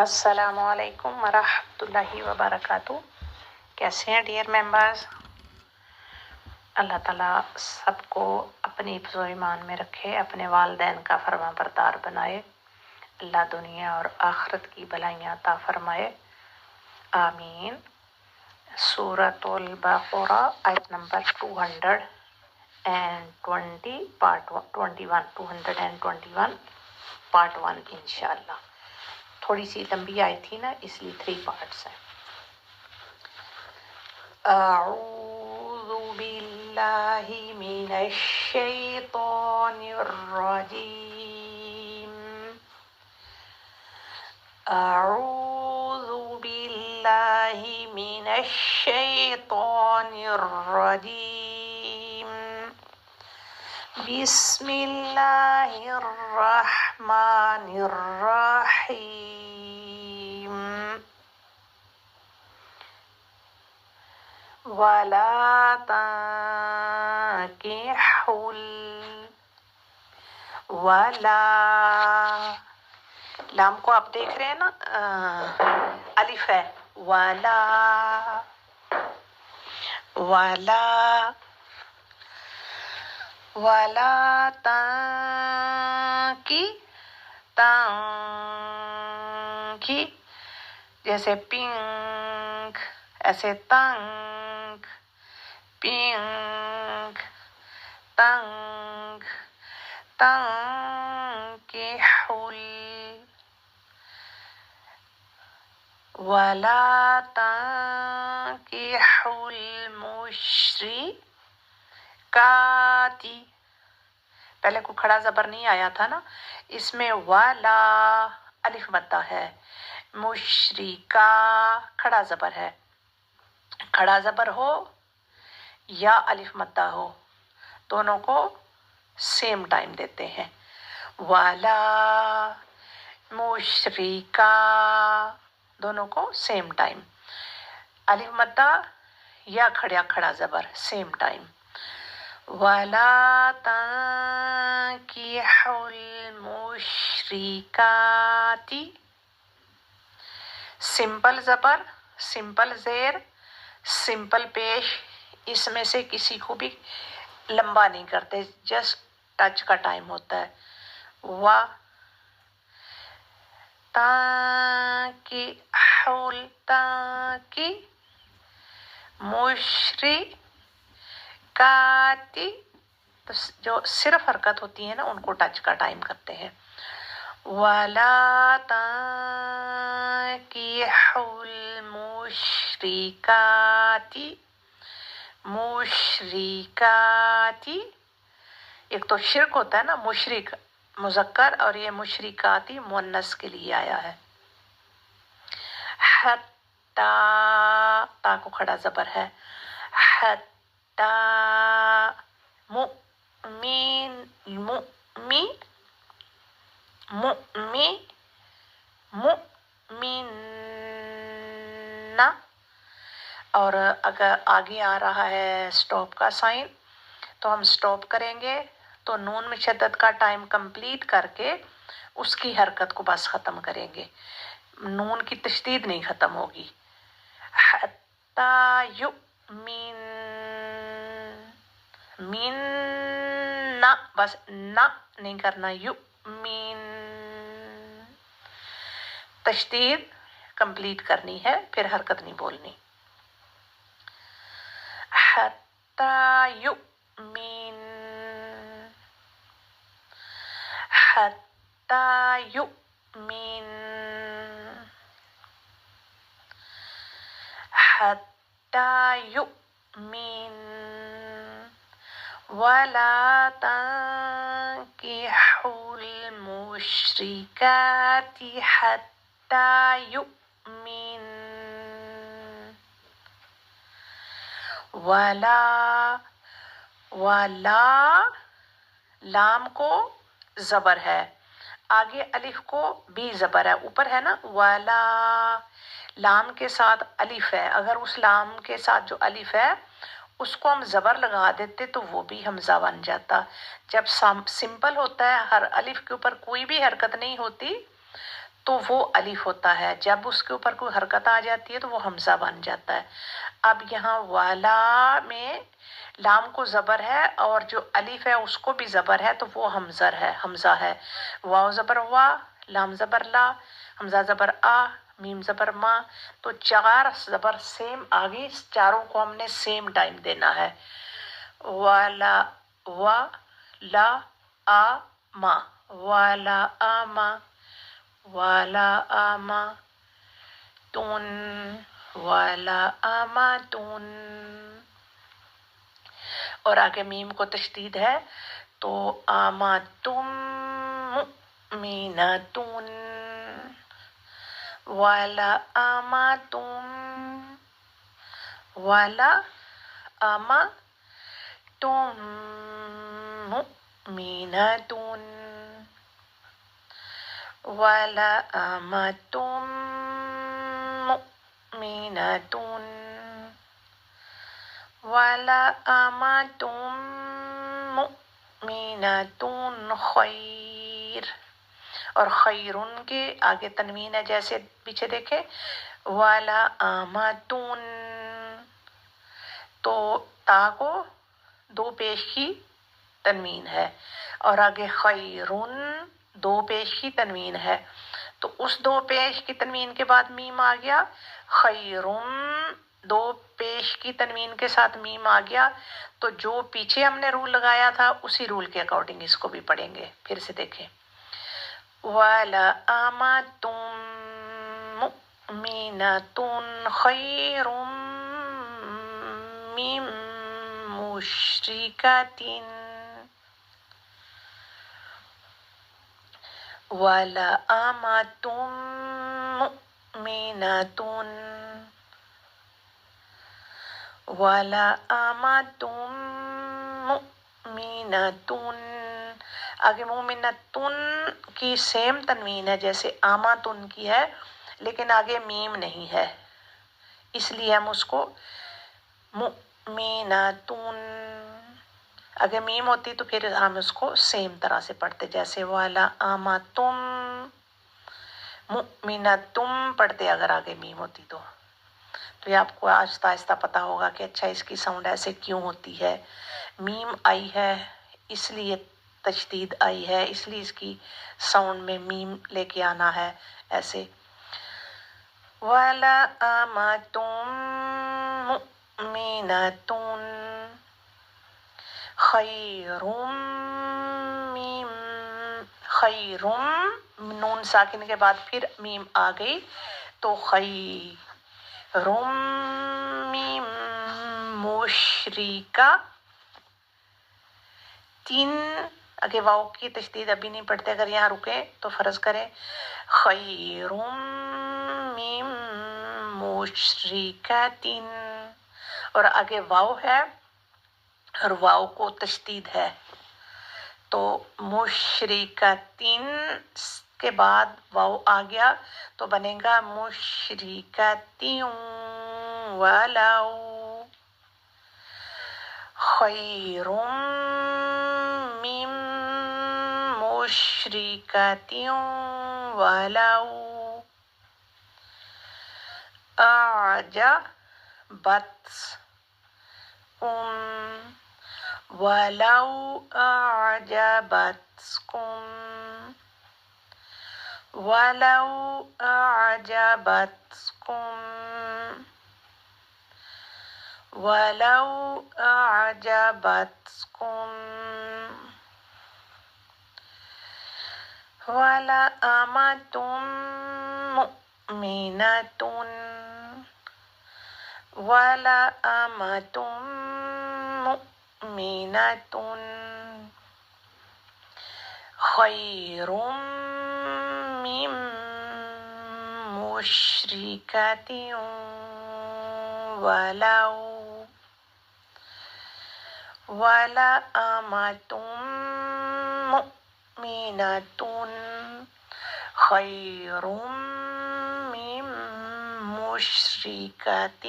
السلام علیکم ورحمۃ اللہ وبرکاتہ۔ کیسے ہیں ڈیئر ممبرز؟ اللہ تعالیٰ سب کو اپنی حفظ و ایمان میں رکھے، اپنے والدین کا فرما بردار بنائے، اللہ دنیا اور آخرت کی بھلائیاں عطا فرمائے، آمین۔ سورۃ البقرہ آیت نمبر 220 پارٹ 221 پارٹ 1 انشاءاللہ۔ تھوڑی سی لمبی آئی تھی نا، اس لیے 3 پارٹس ہیں۔ اعوذ باللہ من الشیطان الرجیم، اعوذ باللہ من الشیطان الرجیم، بسم اللہ الرحمن الرحیم، وَلَا تَنكِحُوا وَلَا، لام کو آپ دیکھ رہے ہیں نا، الف ہے، وَلَا وَلَا وَلَا تنکی، جیسے پنک ایسے تنگ، پنک تنگ، تنکحل، وَلَا تنکحوا المشرکات، پہلے کو کھڑا زبر نہیں آیا تھا نا، اس میں وَلا الف مدہ ہے، مشرکا کھڑا زبر ہے، کھڑا زبر ہو یا الف مدہ ہو دونوں کو سیم ٹائم دیتے ہیں، وَلا مشرکا دونوں کو سیم ٹائم، الف مدہ یا کھڑا زبر سیم ٹائم، وَلَا تَنكِحُوا الْمُشْرِكَاتِ، سمپل زبر، سمپل زیر، سمپل پیش، اس میں سے کسی کو بھی لمبا نہیں کرتے، جسٹ ٹچ کا ٹائم ہوتا ہے، تاکہ مشرکات، تو جو صرف حرکت ہوتی ہے نا ان کو ٹچ کا ٹائم کرتے ہیں، وَلَا تَنكِحُوا الْمُشْرِكَاتِ، مشرکات، ایک تو شرک ہوتا ہے نا، مشرک مذکر، اور یہ مشرکاتی مؤنث کے لیے آیا ہے، حتی، تا کو کھڑا زبر ہے، حتی، مؤمن، مؤمن، اور اگر آگے آ رہا ہے سٹاپ کا سائن تو ہم سٹاپ کریں گے، تو نون مشدد کا ٹائم کمپلیٹ کر کے اس کی حرکت کو بس ختم کریں گے، نون کی تشدید نہیں ختم ہوگی، حتی یؤمن، بس نہ نہیں کرنا، یؤمن، تشدید کمپلیٹ کرنی ہے، پھر حرکت نہیں بولنی، حتی یؤمن، حتی یؤمن، حتی یؤمن، وَلَا تَنكِحُوا الْمُشْرِكَاتِ حَتَّى يُؤْمِنْ، وَلا لام کو زبر ہے، آگے الف کو بھی زبر ہے، اوپر ہے نا، وَلا لام کے ساتھ الف ہے، اگر اس لام کے ساتھ جو الف ہے اس کو ہم زبر لگا دیتے تو وہ بھی حمزہ بن جاتا، جب سمپل ہوتا ہے ہر الف کے اوپر کوئی بھی حرکت نہیں ہوتی تو وہ الف ہوتا ہے، جب اس کے اوپر کوئی حرکت آ جاتی ہے تو وہ حمزہ بن جاتا ہے۔ اب یہاں والا میں لام کو زبر ہے اور جو الف ہے اس کو بھی زبر ہے تو وہ حمزہ ہے۔ واو زبر وا، لام زبر لا، حمزہ زبر آ، میم زبر ما، تو چار زبر سیم آگے، چاروں کو ہم نے سیم ٹائم دینا ہے۔ والا وا لا آ ما، والا آما، والا آما تون، والا آما تون۔ اور آگے میم کو تشدید ہے تو آما تم مؤمنتون، والا آما تم، والا آما تم مؤمنتون، والا آما تم مؤمنتون، والا آما تم مؤمنتون خیر۔ اور خیرن کے آگے تنوین ہے، جیسے پیچھے دیکھے والا آماتون، تو تا کو دو پیش کی تنوین ہے، اور آگے خیرن دو پیش کی تنوین ہے، تو اس دو پیش کی تنوین کے بعد میم آ گیا، خیرن دو پیش کی تنوین کے ساتھ میم آ گیا، تو جو پیچھے ہم نے رول لگایا تھا اسی رول کے اکارڈنگ اس کو بھی پڑھیں گے۔ پھر سے دیکھیں، وَلَأَمَةٌ مُؤْمِنَةٌ خَيْرٌ مِّن مُشْرِكَةٍ، وَلَأَمَةٌ مُؤْمِنَةٌ، وَلَأَمَةٌ مُؤْمِنَةٌ۔ آگے مومنتن کی سیم تنوین ہے جیسے آماتن کی ہے، لیکن آگے میم نہیں ہے، اس لیے ہم اس کو مؤمنتن، اگر میم ہوتی تو پھر ہم اس کو سیم طرح سے پڑھتے، جیسے والا آماتم مؤمنتم پڑھتے اگر آگے میم ہوتی تو یہ آپ کو آہستہ آہستہ پتا ہوگا کہ اچھا اس کی ساؤنڈ ایسے کیوں ہوتی ہے۔ میم آئی ہے اس لیے تشدید آئی ہے، اس لیے اس کی ساؤنڈ میں میم لے کے آنا ہے ایسے۔ وَلَأَمَةٌ مُؤْمِنَةٌ خَيْرٌ مِّن، خَيْرٌ نون ساکن کے بعد پھر میم آ گئی تو خَيْرٌ مِّن مُشْرِكَةٍ، اگے واؤ کی تشدید ابھی نہیں پڑھتے، اگر یہاں رکے تو فرض کریں خیر من مشرکۃ، اور آگے واؤ ہے اور واؤ کو تشدید ہے تو مشرکۃ کے بعد واؤ آ گیا تو بنے گا مشرکۃ ولو، خیر من مشرکۃ ولو أعجبتكم، ولو أعجبتكم، ولو أعجبتكم، ولو أعجبتكم، وَلَأَمَةٌ مُؤْمِنَةٌ، وَلَأَمَةٌ مُؤْمِنَةٌ خَيْرٌ مِّن مُشْرِكَةٍ وَلَوْ، وَلَأَمَةٌ مُؤْمِنَةٌ خَيْرٌ مِّن مُشْرِكَةٍ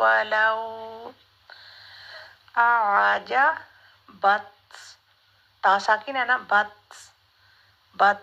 وَلَوْ أَعْجَبَتْ، تا ساکن ہے نا، بت